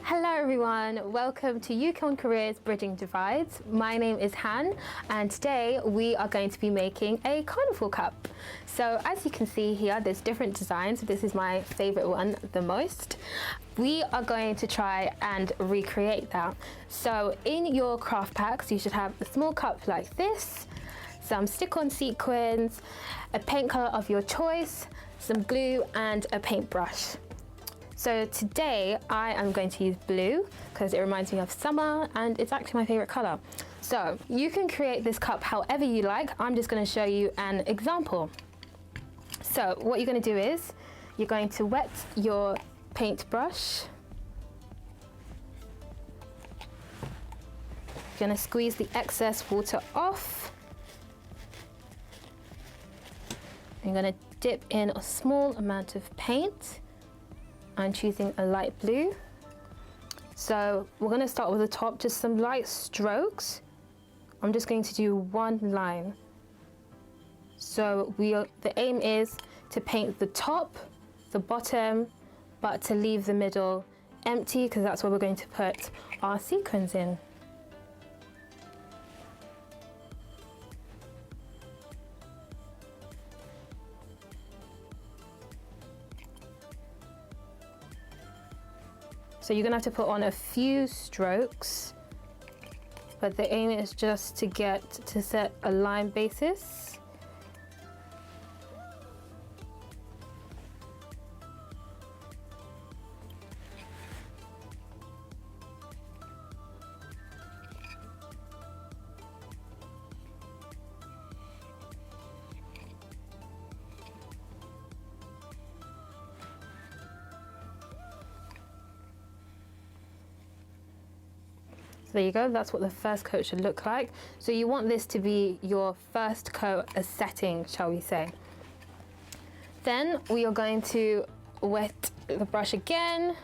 Hello everyone, welcome to UKON Careers Bridging Divides. My name is Han and today we are going to be making a carnival cup. So as you can see here, there's different designs. This is my favorite one the most. We are going to try and recreate that. So in your craft packs, you should have a small cup like this, some stick-on sequins, a paint color of your choice, some glue and a paintbrush. So today I am going to use blue because it reminds me of summer and it's actually my favorite color. So you can create this cup however you like. I'm just going to show you an example. So what you're going to do is you're going to wet your paintbrush. You're going to squeeze the excess water off. You're going to dip in a small amount of paint. I'm choosing a light blue. So we're going to start with the top, just some light strokes. I'm just going to do one line. So the aim is to paint the top, the bottom, but to leave the middle empty because that's where we're going to put our sequins in. So you're gonna have to put on a few strokes, but the aim is just to set a line basis. There you go, that's what the first coat should look like. So you want this to be your first coat, a setting, shall we say. Then we are going to wet the brush again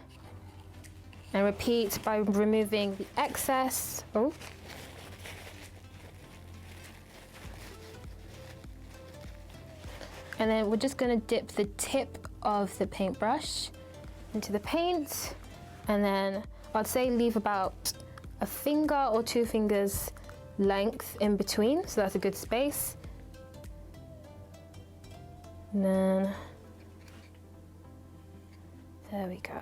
and repeat by removing the excess. Oh. And then we're just going to dip the tip of the paintbrush into the paint, and then I'd say leave about a finger or 2 fingers length in between, so that's a good space. And then there we go.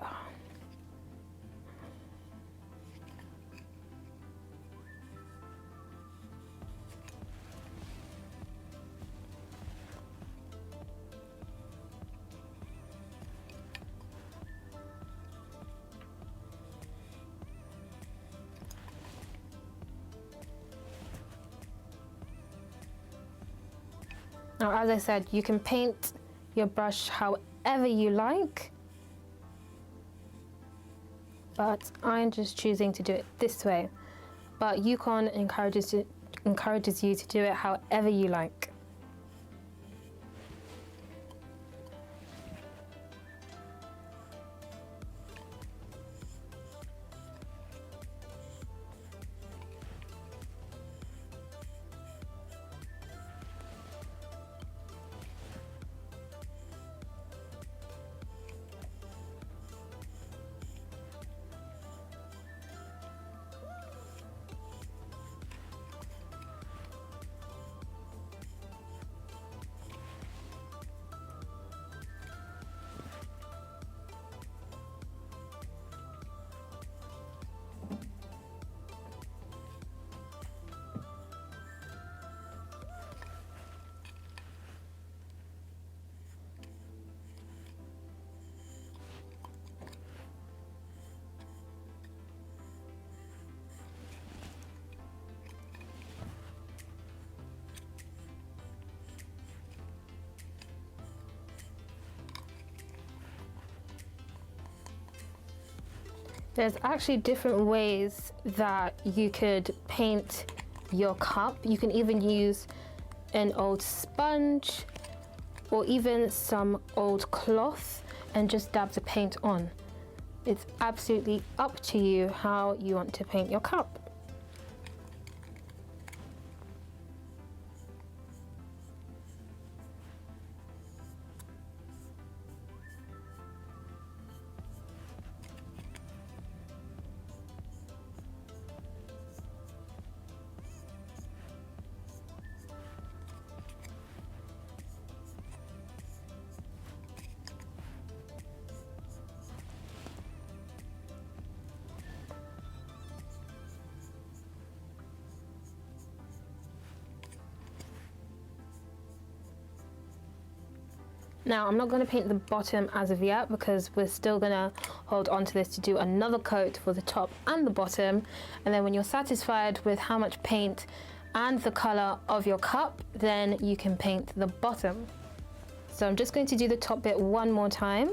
Now, as I said, you can paint your brush however you like, but I'm just choosing to do it this way. But UKON encourages you to do it however you like. There's actually different ways that you could paint your cup. You can even use an old sponge or even some old cloth and just dab the paint on. It's absolutely up to you how you want to paint your cup. Now I'm not going to paint the bottom as of yet because we're still going to hold on to this to do another coat for the top and the bottom, and then when you're satisfied with how much paint and the colour of your cup, then you can paint the bottom. So I'm just going to do the top bit one more time.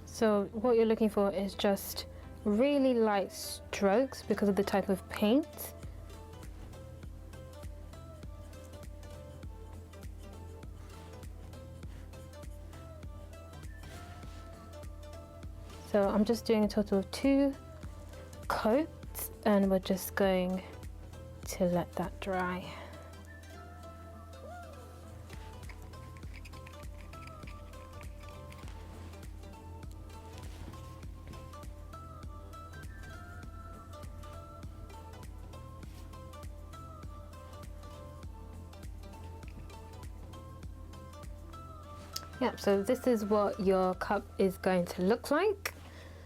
So what you're looking for is just really light strokes because of the type of paint. So I'm just doing a total of 2 coats, and we're just going to let that dry. Yep, so this is what your cup is going to look like.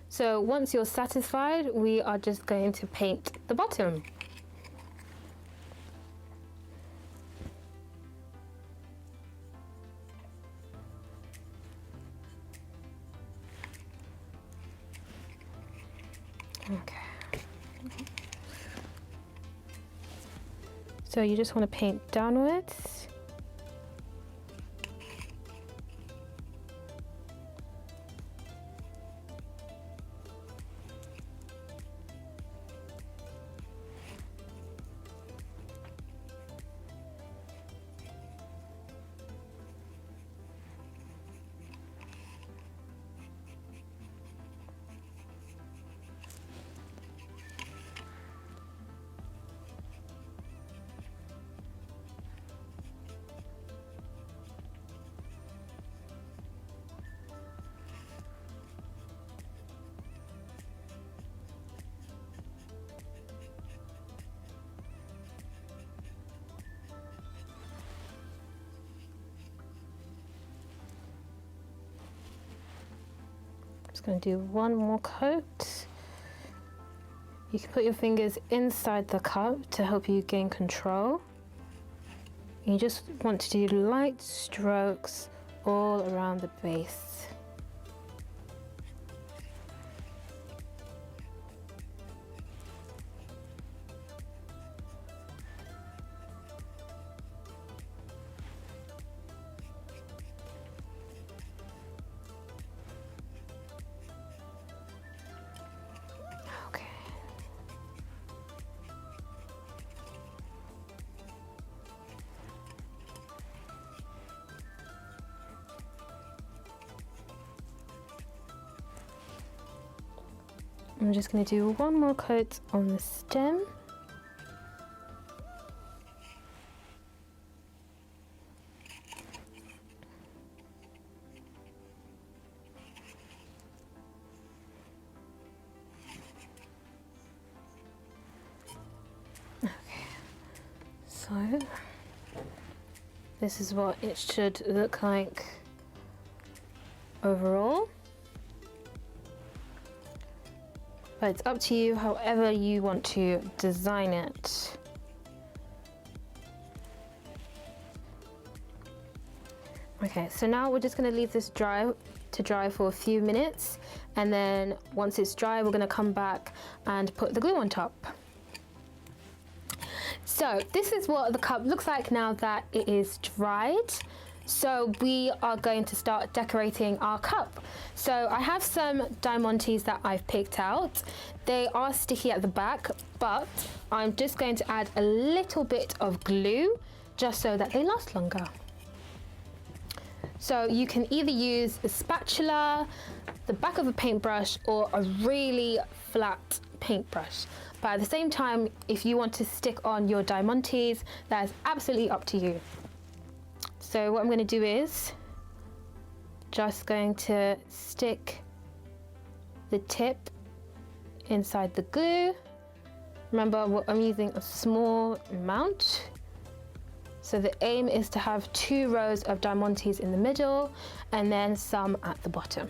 So once you're satisfied, we are just going to paint the bottom. Okay. So you just want to paint downwards. Just going to do one more coat. You can put your fingers inside the cup to help you gain control. You just want to do light strokes all around the base. I'm just going to do one more coat on the stem. So this is what it should look like overall, but it's up to you however you want to design it. Okay, so now we're just going to leave this dry for a few minutes, and then once it's dry we're going to come back and put the glue on top. So this is what the cup looks like now that it is dried. So we are going to start decorating our cup. So I have some diamantes that I've picked out. They are sticky at the back, but I'm just going to add a little bit of glue just so that they last longer. So you can either use a spatula, the back of a paintbrush, or a really flat paintbrush. But at the same time, if you want to stick on your diamantes, that is absolutely up to you. So what I'm going to do is just going to stick the tip inside the glue. Remember, I'm using a small amount. So the aim is to have 2 rows of diamantes in the middle and then some at the bottom.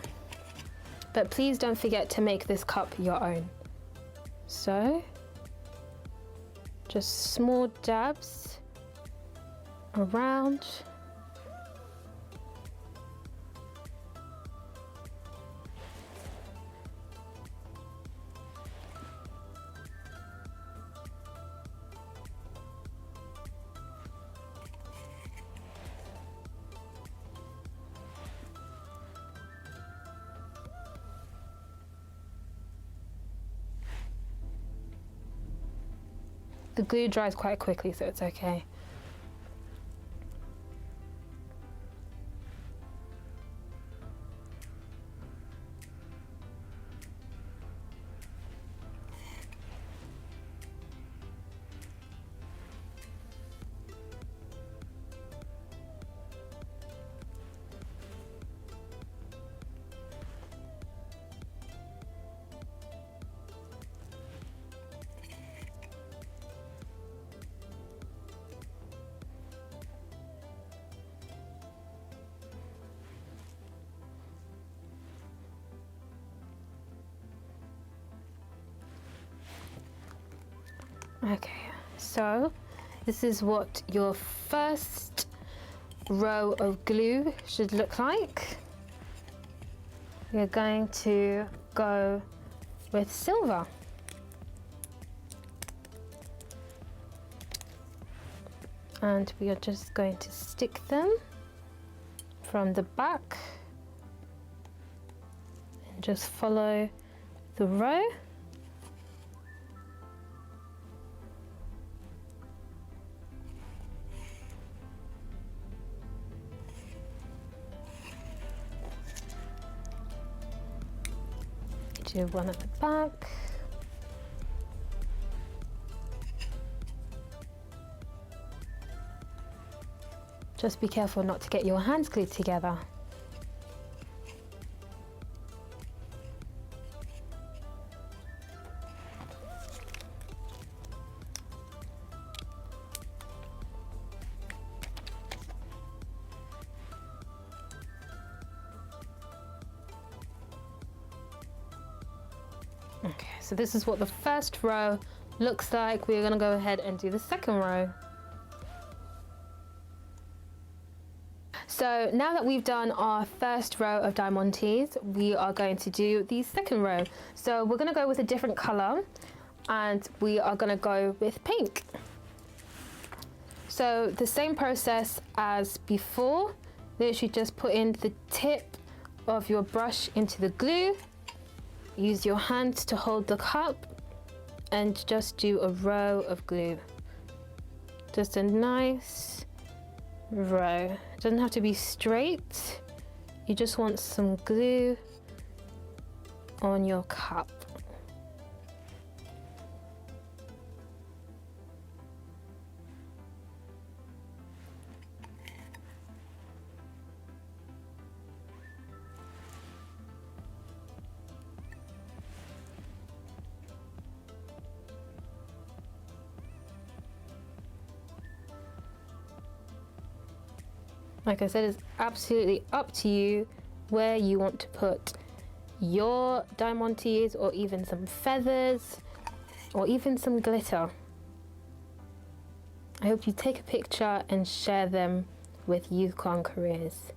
But please don't forget to make this cup your own. So just small dabs around. The glue dries quite quickly, so it's okay. Okay, so this is what your first row of glue should look like. We're going to go with silver. And we are just going to stick them from the back and just follow the row. Do one at the back. Just be careful not to get your hands glued together. Okay, so this is what the first row looks like. We're going to go ahead and do the second row. So now that we've done our first row of diamantes, we are going to do the second row. So we're going to go with a different color and we are going to go with pink. So the same process as before, literally just put in the tip of your brush into the glue. Use your hands to hold the cup and just do a row of glue. Just a nice row. It doesn't have to be straight. You just want some glue on your cup. Like I said, it's absolutely up to you where you want to put your diamantes, or even some feathers, or even some glitter. I hope you take a picture and share them with UKON Careers.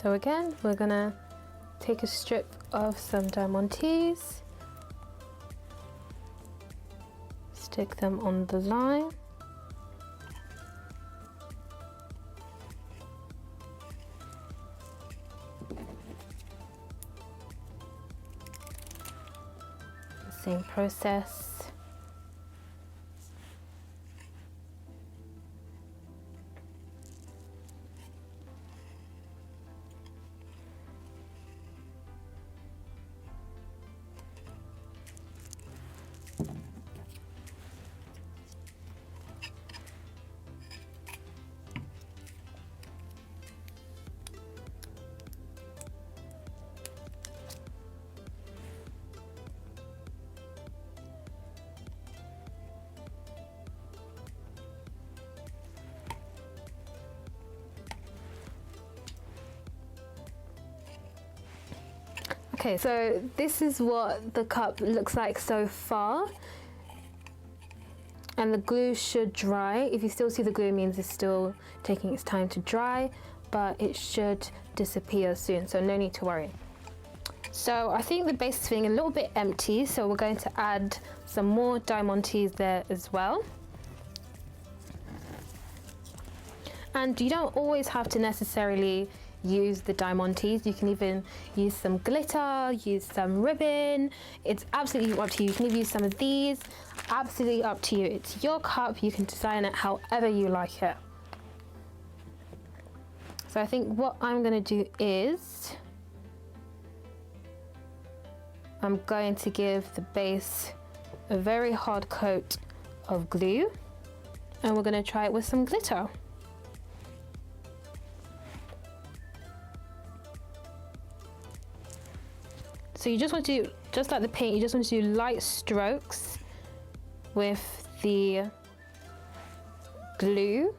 So again, we're gonna take a strip of some diamantes, stick them on the line, same process. Okay, so this is what the cup looks like so far. And the glue should dry. If you still see the glue, it means it's still taking its time to dry, but it should disappear soon, so no need to worry. So I think the base is feeling a little bit empty, so we're going to add some more diamantes there as well. And you don't always have to necessarily use the diamantes. You can even use some glitter, use some ribbon. It's absolutely up to you. You can even use some of these. Absolutely up to you. It's your cup. You can design it however you like it. So I think what I'm going to do is I'm going to give the base a very hard coat of glue, and we're going to try it with some glitter. So you just want to do, just like the paint, you just want to do light strokes with the glue.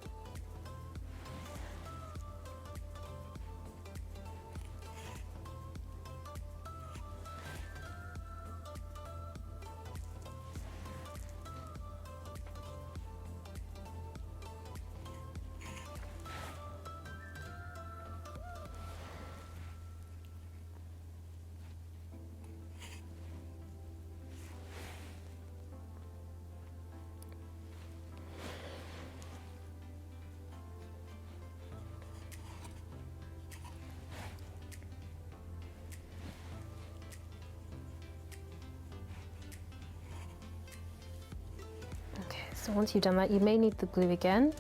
So once you've done that, you may need the glue again.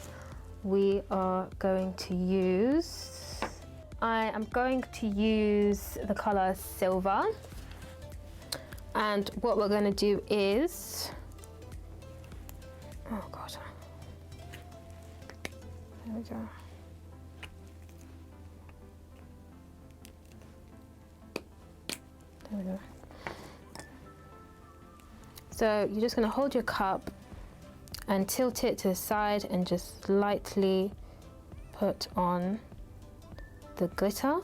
We are going to use, I am going to use the color silver. And what we're going to do is, oh God, there we go. There we go. So you're just going to hold your cup and tilt it to the side and just lightly put on the glitter.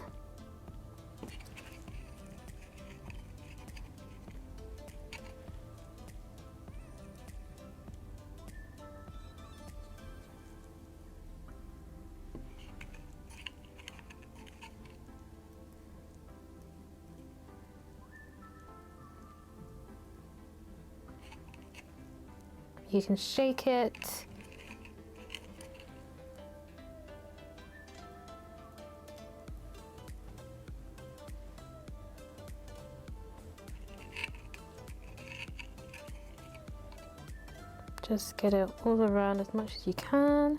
You can shake it. Just get it all around as much as you can.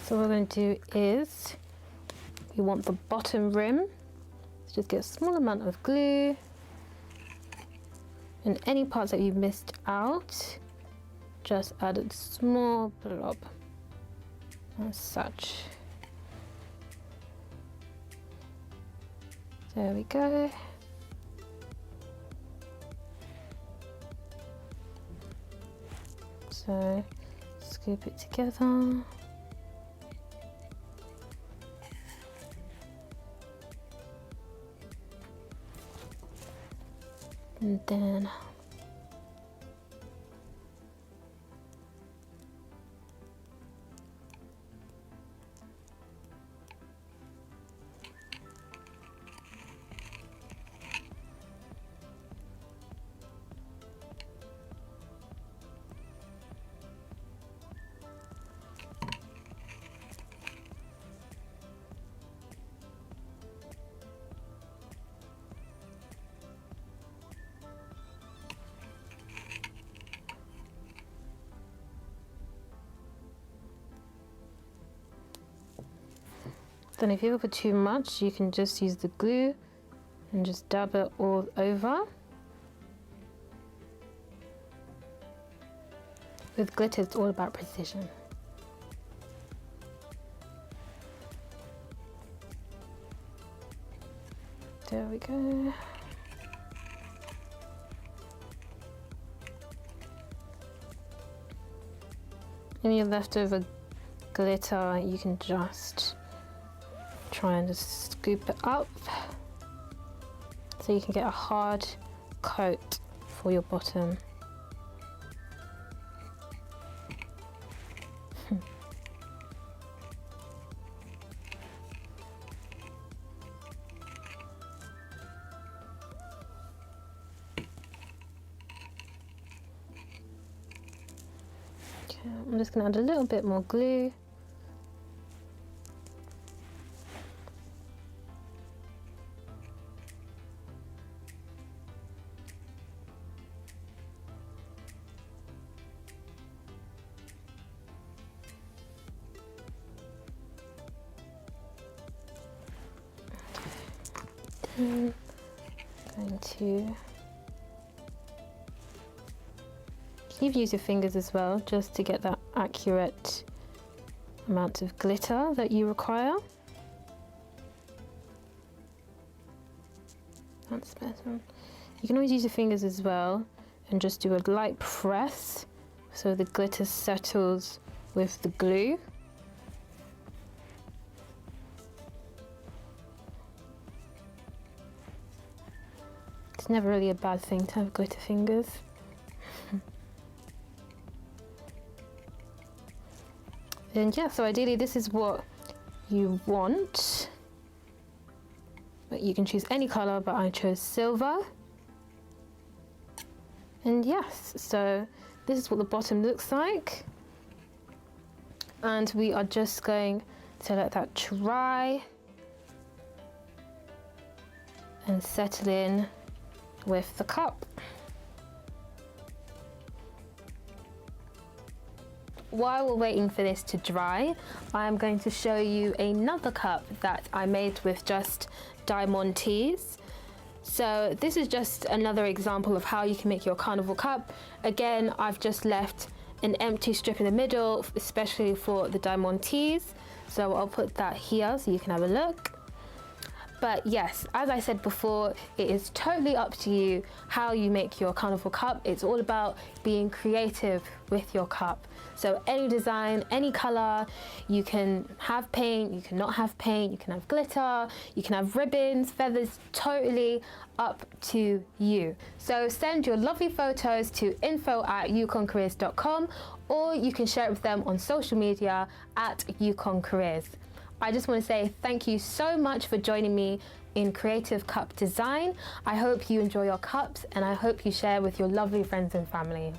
So what we're going to do is, you want the bottom rim, so just get a small amount of glue, and any parts that you've missed out, just add a small blob, as such. There we go. So scoop it together. And then if you ever put too much, you can just use the glue and just dab it all over. With glitter, it's all about precision. There we go. Any leftover glitter, you can just try and just scoop it up so you can get a hard coat for your bottom. Okay, I'm just going to add a little bit more glue. I'm going to you use your fingers as well, just to get that accurate amount of glitter that you require. That's better. You can always use your fingers as well and just do a light press so the glitter settles with the glue. It's never really a bad thing to have glitter fingers. And yeah, so ideally this is what you want. But you can choose any color, but I chose silver. And yes, so this is what the bottom looks like. And we are just going to let that dry and settle in with the cup. While we're waiting for this to dry, I'm going to show you another cup that I made with just diamantes. So this is just another example of how you can make your carnival cup. Again, I've just left an empty strip in the middle, especially for the diamantes. So I'll put that here so you can have a look. But yes, as I said before, it is totally up to you how you make your carnival cup. It's all about being creative with your cup. So any design, any color, you can have paint, you can not have paint, you can have glitter, you can have ribbons, feathers, totally up to you. So send your lovely photos to info@ukoncareers.com, or you can share it with them on social media at UKON Careers. I just want to say thank you so much for joining me in creative cup design. I hope you enjoy your cups and I hope you share with your lovely friends and family.